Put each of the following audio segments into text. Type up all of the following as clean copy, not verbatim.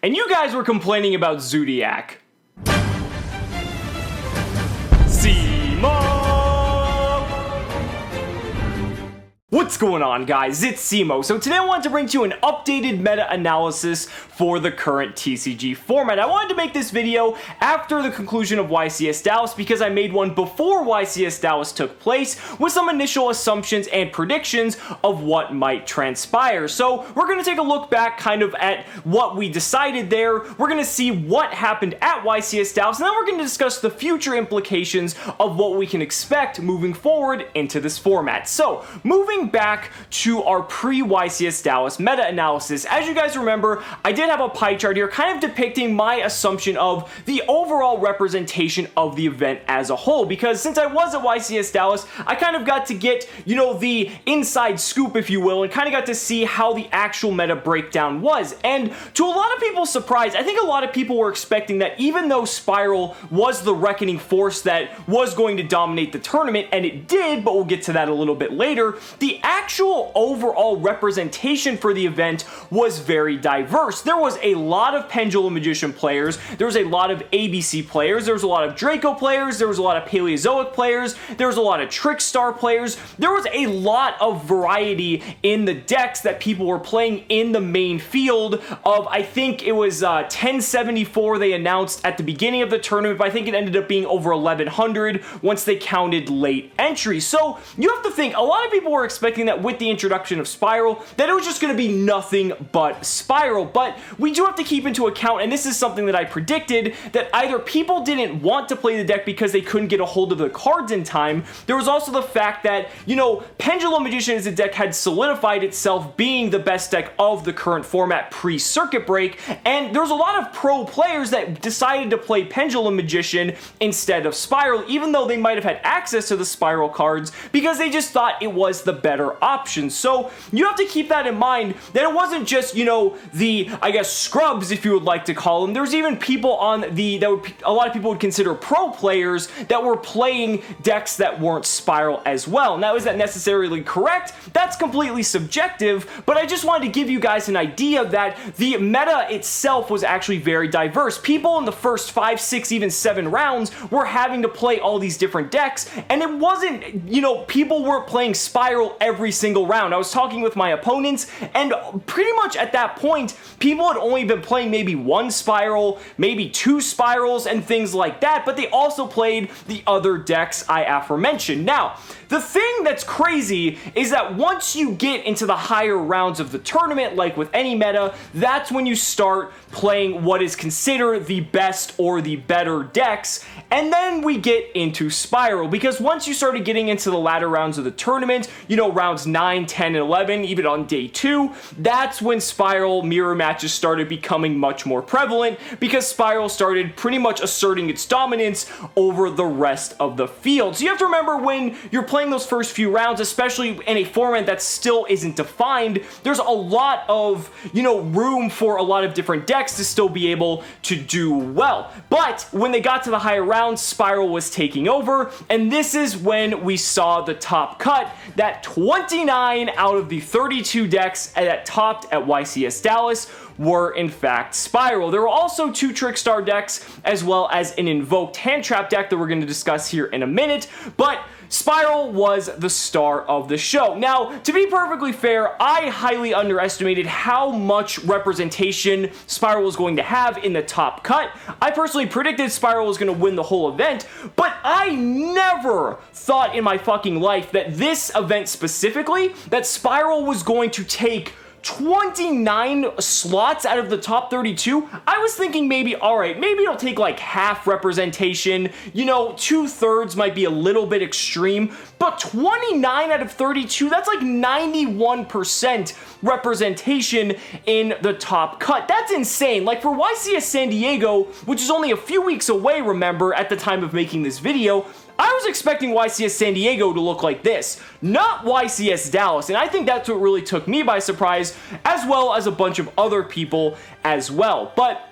And you guys were complaining about Zodiac. What's going on, guys? It's Cimo. So today I wanted to bring to you an updated meta-analysis for the current TCG format. I wanted to make this video after the conclusion of YCS Dallas because I made one before YCS Dallas took place with some initial assumptions and predictions of what might transpire. So we're going to take a look back kind of at what we decided there. We're going to see what happened at YCS Dallas, and then we're going to discuss the future implications of what we can expect moving forward into this format. So moving back to our pre-YCS Dallas meta-analysis, as you guys remember, I did have a pie chart here kind of depicting my assumption of the overall representation of the event as a whole, because since I was at YCS Dallas, I kind of got to get, you know, the inside scoop, if you will, and kind of got to see how the actual meta breakdown was. And to a lot of people's surprise, I think a lot of people were expecting that even though SPYRAL was the reckoning force that was going to dominate the tournament, and it did, but we'll get to that a little bit later, the actual overall representation for the event was very diverse. There was a lot of Pendulum Magician players, there was a lot of ABC players, there was a lot of Draco players, there was a lot of Paleozoic players, there was a lot of Trickstar players, there was a lot of variety in the decks that people were playing in the main field of, I think it was 1074 they announced at the beginning of the tournament, but I think it ended up being over 1100 once they counted late entries. So you have to think, a lot of people were expecting that with the introduction of SPYRAL, that it was just going to be nothing but SPYRAL, but we do have to keep into account, and this is something that I predicted, that either people didn't want to play the deck because they couldn't get a hold of the cards in time. There was also the fact that, you know, Pendulum Magician as a deck had solidified itself being the best deck of the current format pre-circuit break, and there was a lot of pro players that decided to play Pendulum Magician instead of SPYRAL, even though they might have had access to the SPYRAL cards because they just thought it was the better option. So you have to keep that in mind, that it wasn't just, you know, the, I guess, scrubs, if you would like to call them. There's even people on the, a lot of people would consider pro players that were playing decks that weren't SPYRAL as well. Now, is that necessarily correct? That's completely subjective, but I just wanted to give you guys an idea that the meta itself was actually very diverse. People in the first 5, 6, even 7 rounds were having to play all these different decks, and it wasn't, you know, people weren't playing SPYRAL every single round. I was talking with my opponents, and pretty much at that point, people had only been playing maybe 1 SPYRAL, maybe 2 SPYRALs, and things like that, but they also played the other decks I aforementioned. Now, the thing that's crazy is that once you get into the higher rounds of the tournament, like with any meta, that's when you start playing what is considered the best or the better decks, and then we get into SPYRAL, because once you started getting into the latter rounds of the tournament, you know, rounds 9, 10, and 11, even on day 2, that's when SPYRAL mirror matches started becoming much more prevalent, because SPYRAL started pretty much asserting its dominance over the rest of the field. So you have to remember, when you're playing those first few rounds, especially in a format that still isn't defined, there's a lot of, you know, room for a lot of different decks to still be able to do well. But when they got to the higher rounds, SPYRAL was taking over, and this is when we saw the top cut, that 29 out of the 32 decks that topped at YCS Dallas were in fact SPYRAL. There were also 2 Trickstar decks, as well as an Invoked Hand Trap deck that we're going to discuss here in a minute, but SPYRAL was the star of the show. Now, to be perfectly fair, I highly underestimated how much representation SPYRAL was going to have in the top cut. I personally predicted SPYRAL was going to win the whole event, but I never thought in my fucking life that this event specifically, that SPYRAL was going to take 29 slots out of the top 32. I was thinking maybe, alright, maybe it'll take like half representation, you know, 2/3 might be a little bit extreme, but 29 out of 32, that's like 91% representation in the top cut. That's insane. Like for YCS San Diego, which is only a few weeks away, remember, at the time of making this video, I was expecting YCS San Diego to look like this, not YCS Dallas, and I think that's what really took me by surprise, as well as a bunch of other people as well. But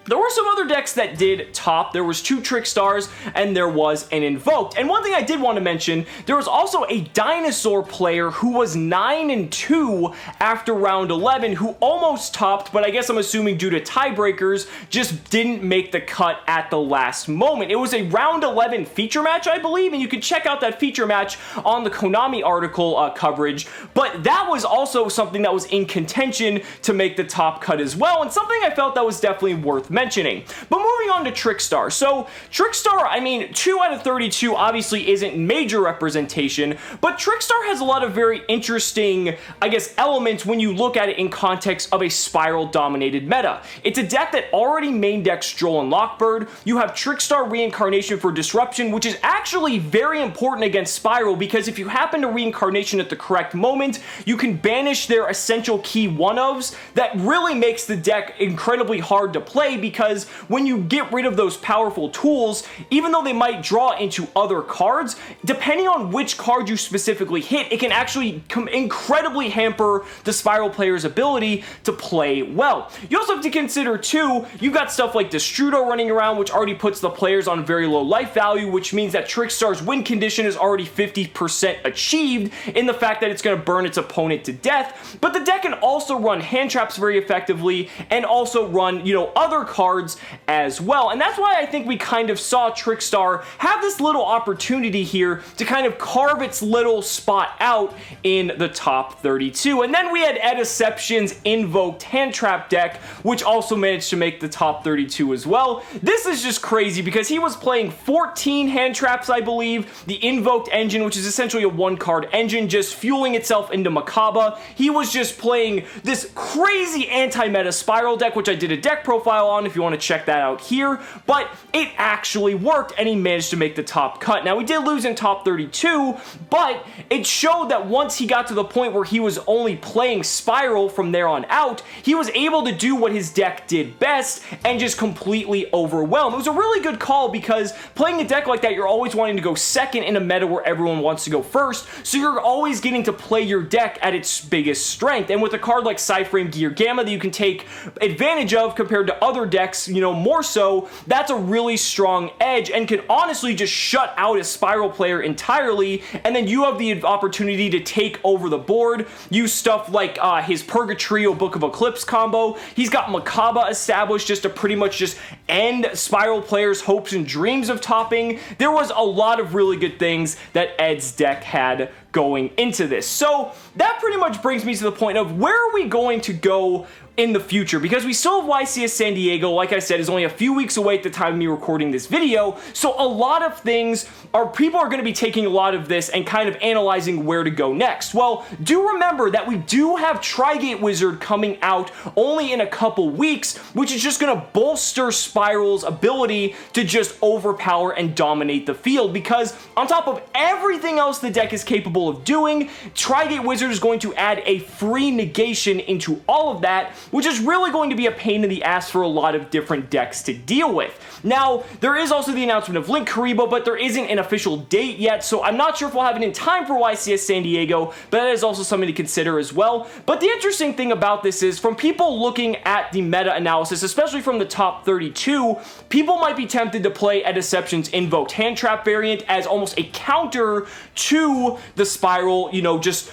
There were some other decks that did top. There was 2 Trick Stars and there was an Invoked. And one thing I did want to mention, there was also a Dinosaur player who was 9-2 after round 11 who almost topped, but I guess I'm assuming due to tiebreakers, just didn't make the cut at the last moment. It was a round 11 feature match, I believe, and you can check out that feature match on the Konami article coverage, but that was also something that was in contention to make the top cut as well, and something I felt that was definitely worth mentioning. But moving on to Trickstar. So Trickstar, I mean, 2 out of 32 obviously isn't major representation, but Trickstar has a lot of very interesting, I guess, elements when you look at it in context of a Spiral dominated meta. It's a deck that already main decks Droll and Lockbird. You have Trickstar Reincarnation for Disruption, which is actually very important against Spiral because if you happen to Reincarnation at the correct moment, you can banish their essential key one-ofs. That really makes the deck incredibly hard to play because when you get rid of those powerful tools, even though they might draw into other cards, depending on which card you specifically hit, it can actually incredibly hamper the Spiral player's ability to play well. You also have to consider too, you've got stuff like Destrudo running around, which already puts the players on very low life value, which means that Trickstar's win condition is already 50% achieved in the fact that it's going to burn its opponent to death. But the deck can also run hand traps very effectively and also run, you know, other cards as well. And that's why I think we kind of saw Trickstar have this little opportunity here to kind of carve its little spot out in the top 32. And then we had Ediception's Invoked hand trap deck, which also managed to make the top 32 as well. This is just crazy because he was playing 14 hand traps, I believe, the Invoked engine, which is essentially a 1-card engine, just fueling itself into Makaba. He was just playing this crazy anti-meta Spiral deck, which I did a deck profile on if you want to check that out here, but it actually worked and he managed to make the top cut. Now, we did lose in top 32, but it showed that once he got to the point where he was only playing Spiral from there on out, he was able to do what his deck did best and just completely overwhelm. It was a really good call because playing a deck like that, you're always wanting to go second in a meta where everyone wants to go first, so you're always getting to play your deck at its biggest strength. And with a card like Psyframe Gear Gamma that you can take advantage of compared to other decks, you know, more so, that's a really strong edge and can honestly just shut out a Spiral player entirely, and then you have the opportunity to take over the board. Use stuff like his Purgatrio Book of Eclipse combo. He's got Makaba established just to pretty much just end Spiral players' hopes and dreams of topping. There was a lot of really good things that Ed's deck had going into this. So that pretty much brings me to the point of where are we going to go in the future, because we still have YCS San Diego, like I said, is only a few weeks away at the time of me recording this video, so a lot of things people are going to be taking a lot of this and kind of analyzing where to go next. Well, do remember that we do have Tri-Gate Wizard coming out only in a couple weeks, which is just going to bolster Spiral's ability to just overpower and dominate the field, because on top of everything else the deck is capable of doing, Tri-Gate Wizard is going to add a free negation into all of that, which is really going to be a pain in the ass for a lot of different decks to deal with. Now, there is also the announcement of Link Karibo, but there isn't an official date yet, so I'm not sure if we'll have it in time for YCS San Diego, but that is also something to consider as well. But the interesting thing about this is, from people looking at the meta analysis, especially from the top 32, people might be tempted to play Ediception's Invoked Hand Trap variant as almost a counter to the Spiral, you know, just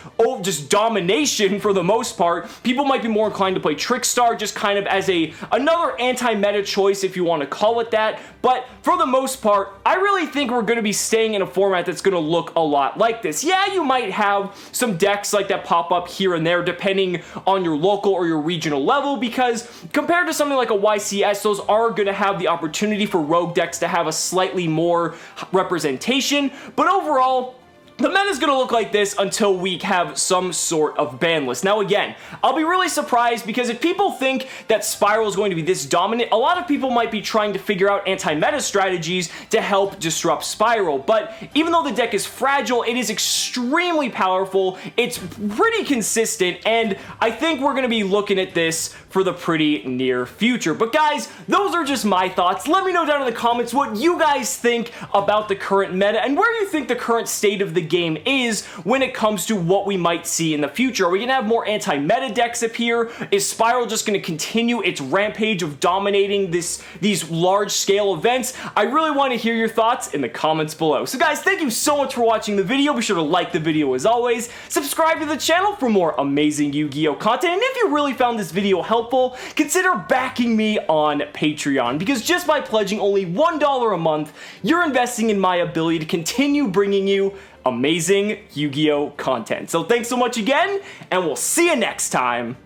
domination for the most part. People might be more inclined to play Trickstar just kind of as another anti-meta choice, if you want to call it that. But for the most part, I really think we're going to be staying in a format that's going to look a lot like this. Yeah, you might have some decks like that pop up here and there depending on your local or your regional level, because compared to something like a YCS, those are going to have the opportunity for rogue decks to have a slightly more representation. But overall, the meta is going to look like this until we have some sort of ban list. Now again, I'll be really surprised, because if people think that Spiral is going to be this dominant, a lot of people might be trying to figure out anti-meta strategies to help disrupt Spiral. But even though the deck is fragile, it is extremely powerful, it's pretty consistent, and I think we're going to be looking at this for the pretty near future. But guys, those are just my thoughts. Let me know down in the comments what you guys think about the current meta and where you think the current state of the game is when it comes to what we might see in the future. Are we going to have more anti-meta decks appear? Is SPYRAL just going to continue its rampage of dominating these large-scale events? I really want to hear your thoughts in the comments below. So guys, thank you so much for watching the video. Be sure to like the video as always. Subscribe to the channel for more amazing Yu-Gi-Oh content. And if you really found this video helpful, consider backing me on Patreon, because just by pledging only $1 a month, you're investing in my ability to continue bringing you amazing Yu-Gi-Oh content. So thanks so much again, and we'll see you next time.